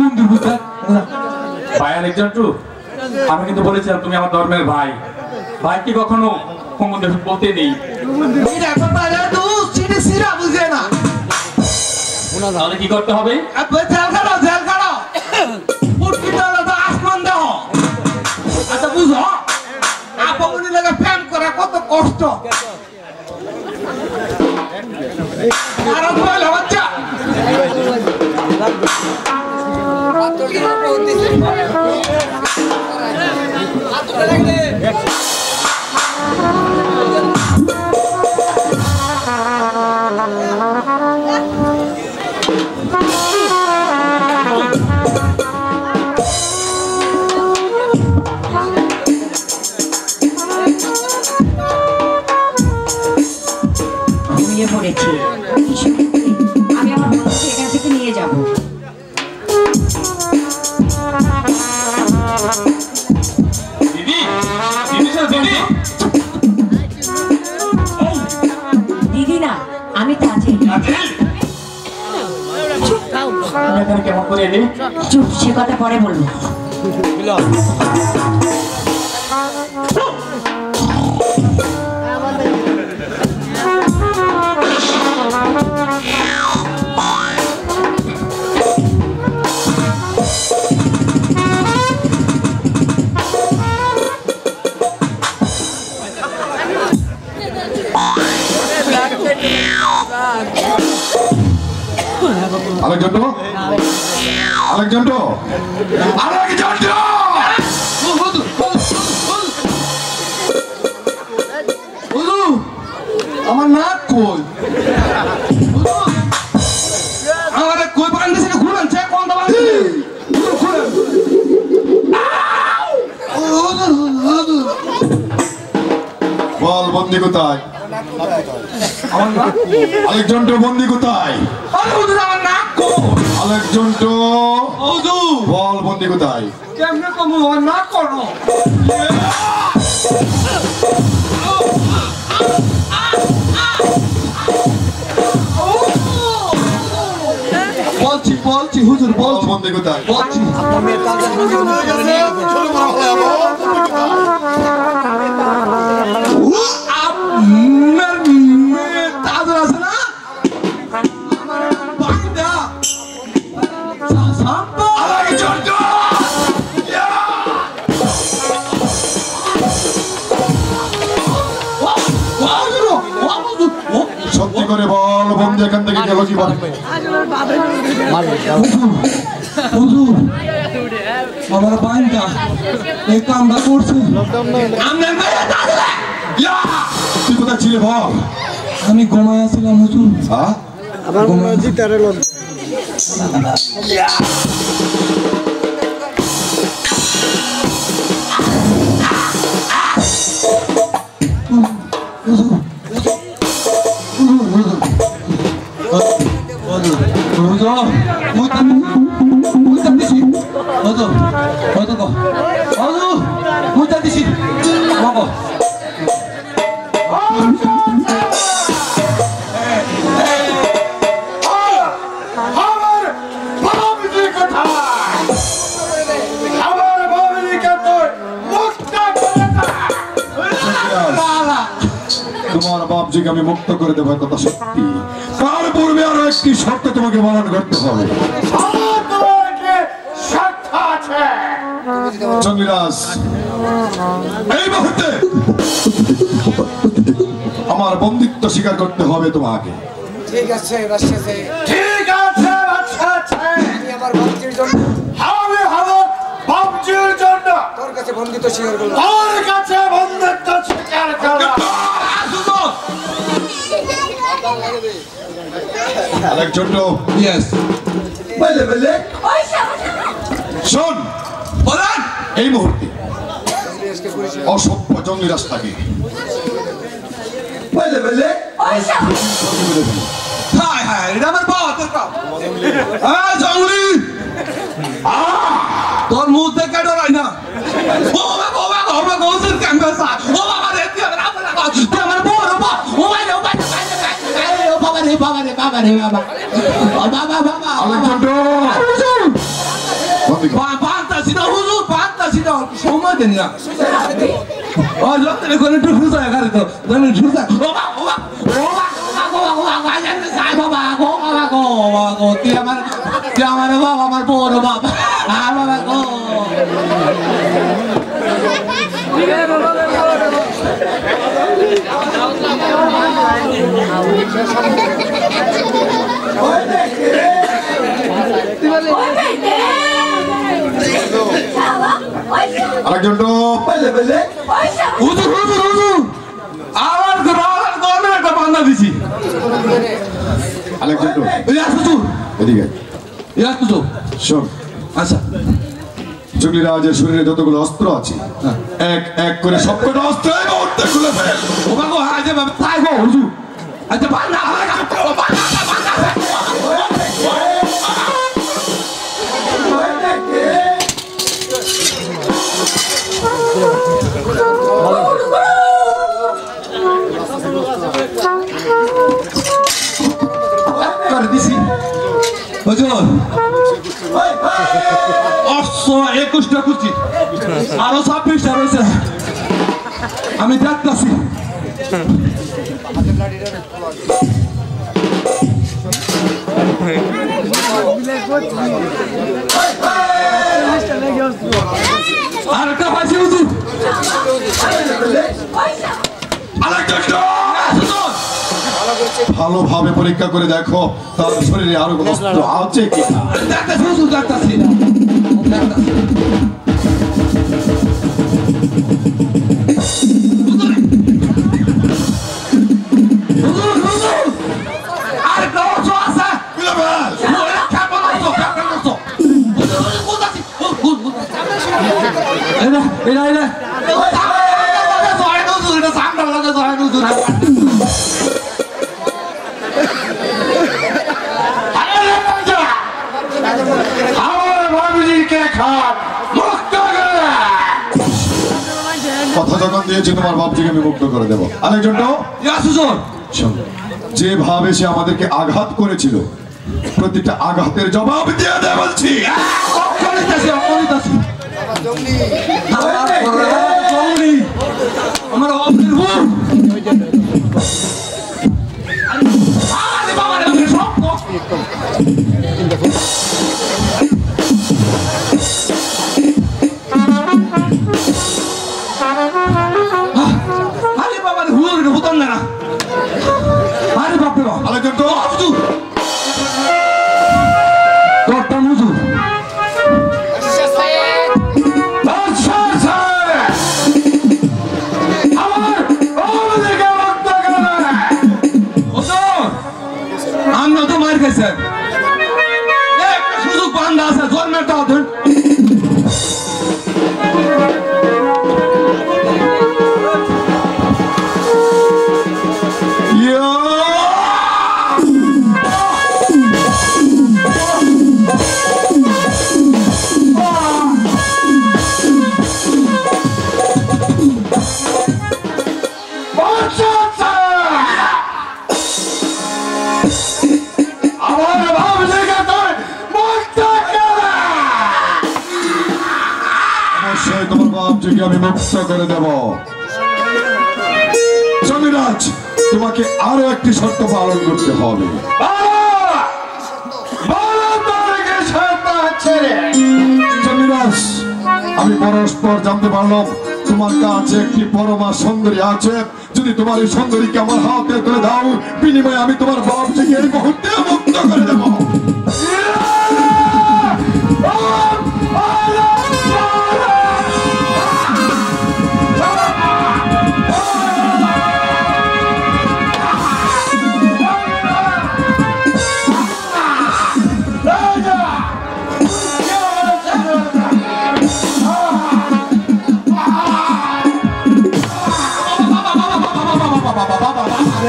মন্দির বুঝতে ভাই আলেকজান্ড্রু, আমি কিন্তু বলেছিলাম তুমি আমার ধর্মের ভাই। ভাই কি কখনো হুমুন্দির বলতে নেই? বুঝে না তাহলে কি করতে হবে? জেল খাড়ো আসমান দেহ। আচ্ছা বুঝো আপনি লাগে প্রেম করা কত কষ্ট। বাচ্চা পড়েছি আমি আমার বন্ধুকে এখান থেকে নিয়ে যাব। দিদি, দিদি, দিদি না, আমি তাজেল। কেমন করে এলি? চুপ, সে কথা পরে বলবো। আলেকজান্ড্রো, আলেকজান্ড্রো, আলেকজান্ড্রো! আমার নাক কই? আমার কই বাগান দিছে ঘুরান চেক কোন দাবান বল বন্দি কোথায়? আলেকজান্ড্রো বন্দি কোথায়? আমার নাক কই? আলেকজান্ড্রো বল বন্দি কোথায়? কেমনে কমু আমার নাক করো? বলছি হুজুর বল বন্দি কোথায়? বলছি তাদের আছে না সত্যি করে বল বন্দি এখান থেকে গেল কি বল? আমার বাইনটা এই কামটা করছে। তুই কোথায় ছিলে বল? আমি ঘুমায় আসছিলাম হুজুর। হ্যাঁ তোমার বাপজিকে আমি মুক্ত করে দেবো, কথা সত্যি। তার পূর্বে আরো একটি শর্ত তোমাকে পালন করতে হবে। চন্দ্ররাজ, এই মুহূর্তে আমার বন্দিত্ব স্বীকার করতে হবে তোমাকে। ঠিক আছে রাজশাহী, ঠিক আছে আমি আমার বাপজির জন্য, আমি আমার বাপজির জন্য তোর কাছে বন্দিত্ব স্বীকার করলাম। তোর কাছে বন্দিত্ব স্বীকার করলাম। আলেকজান্ড্রো, ইয়েস শোন, বলেন এই মুহূর্তে অসভ্য জঙ্গি রাস্তাকে হায় হায় এটা আমার বাতের কাম। হ্যাঁ জঙ্গলি তোর মুখ দেখে ডরাই না। ও বাবা বাবা গোসের ক্যাম্পাসা ও বাবা রে তুই আমার বড় বাবা ও বাবা বাবা রে বাবা রে বাবা রে বাবা বাবা বাবা আলেকজান্ড্রো, দিকে বান্তাছি না হুজুর, বান্তাছি না, সময় দেন না। ও লোকের কোন একটু হুজা গাড়ি তো জানি হুজা ও বাবা ও বাবা ও বাবা ও বাবা জানি সাই বাবা গো বাবা গো বাবা গো তুই আমার বাবা আমার বড় বাবা আর বাবা গো আরেকজন তো হুজুর হুজুর হুজুর আমার গরমের একটা বান্ধা দিছি। আরেকজন তো ইয়াস হুজুর এদিকে ইয়াস হুজুর শোন, আচ্ছা জঙ্গলিরাজের শরীরে যতগুলো অস্ত্র আছে এক এক করে সবকটা অস্ত্র এই মুহূর্তে খুলে ফেল। ও বাবা আজ বাবা তাই গো হুজুর আচ্ছা বান্ধা করে দিছি হুজুর 821টা কুচি আরো 26টা রয়েছে আমি দেখতেছি। আর একটা পাইছি হুজুর আরেকজন তো ভালোভাবে পরীক্ষা করে দেখো তার শরীরে আরো কোনো অস্ত্র আছে কিনা। দেখতেছি হুজুর দেখতেছি হুজুর হুজুর আর দশ আছে খুলে ফেল। কথা যখন দিয়েছি তোমার বাপজিকে আমি মুক্ত করে দেবো। আরেকজন তো শোন, যেভাবে সে আমাদেরকে আঘাত করেছিল প্রতিটা আঘাতের জবাব দিয়ে দে বলছি। আমার আরে বাবা হুজুর হতাম না আরে বাপরে বাবা আরেকজন তো হুজুর করতাম হুজুর আমরা তো মার খাইছে সুযোগ বান্ধা আছে জন্মের টাও ধর তোমার বাপজিকে আমি মুক্ত করে দেব। জমিরাজ, তোমাকে আরো একটি শর্ত পালন করতে হবে। জমিরাজ, আমি পরস্পর জানতে পারলাম তোমার কাছে একটি পরমা সুন্দরী আছে। যদি তোমার এই সুন্দরীকে আমার হাতে তুলে দাও, বিনিময়ে আমি তোমার বাপজিকে এই মুহূর্তে মুক্ত করে দেব।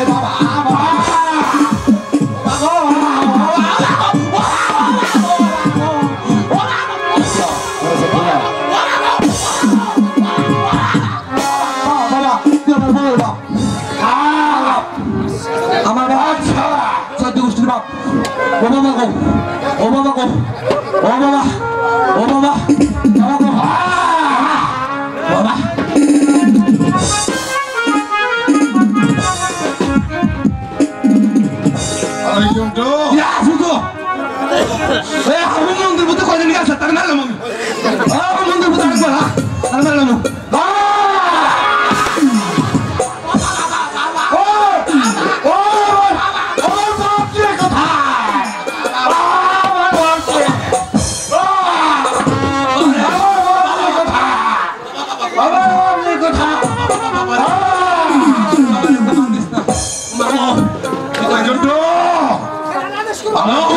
বাবা ভালো